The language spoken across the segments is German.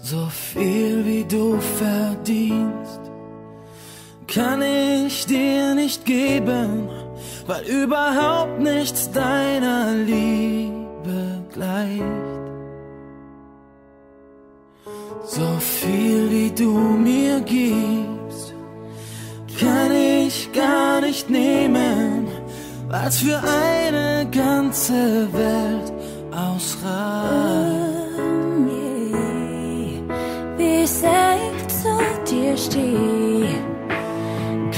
So viel wie du verdienst, kann ich dir nicht geben, weil überhaupt nichts deiner Liebe gleicht. So viel wie du mir gibst, kann ich gar nicht nehmen, weil's für eine ganze Welt ausreicht. Wie ich selbst zu dir stehe,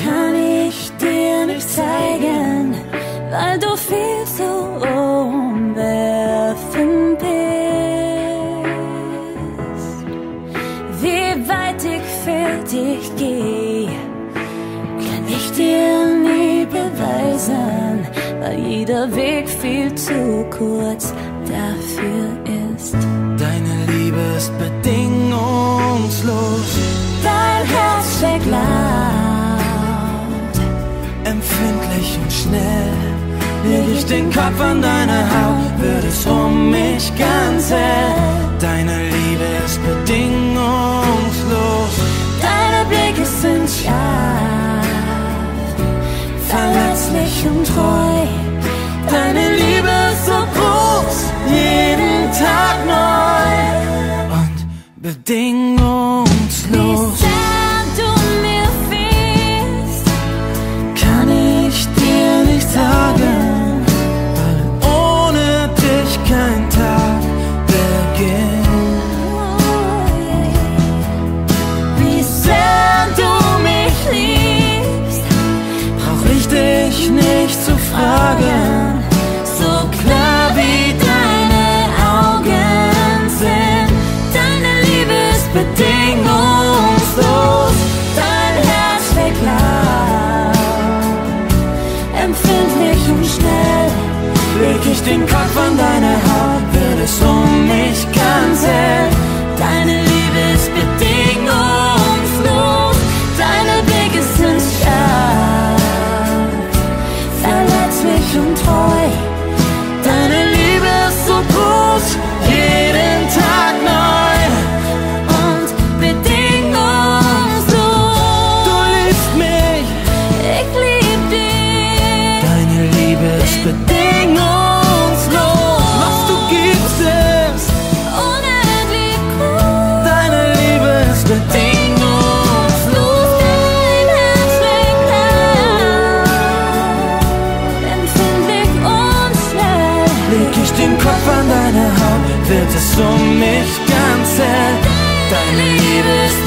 kann ich dir nicht zeigen, weil du viel zu umwerfend bist. Wie weit ich für dich gehe, kann ich dir nie beweisen, weil jeder Weg viel zu kurz dafür ist. Deine Liebe ist bedingungslos, Dein Herz schlägt laut, empfindlich und schnell. Leg ich den Kopf an deine Haut, wird es um mich ganz hell. Deine Liebe ist bedingungslos, deine Blicke sind scharf, verletzlich und treu. deine Liebe ist so groß, jeden Tag neu und bedingungslos. Wie sehr du mir fehlst, Kann ich dir nicht sagen, weil ohne dich kein Tag beginnt. wie sehr du mich liebst, Brauch ich dich nicht zu fragen, so klar wie deine Augen sind. Deine Liebe ist bedingungslos, dein Herz schlägt laut, empfindlich und schnell. leg ich den Kopf an deine Haut, wird es um mich ganz hell. Deine Liebe ist bedingungslos, deine Blicke sind scharf, verletzlich und treu. Deine Liebe ist so groß, jeden Tag neu Und bedingungslos, Du liebst mich, ich lieb dich. deine Liebe ist bedingungslos. Was du gibst ist, Unendlich groß, deine Liebe ist bedingungslos. dein Herz schlägt laut, empfindlich und schnell. Leg ich den Kopf an deine Haut, wird es um mich ganz hell. Deine Liebe ist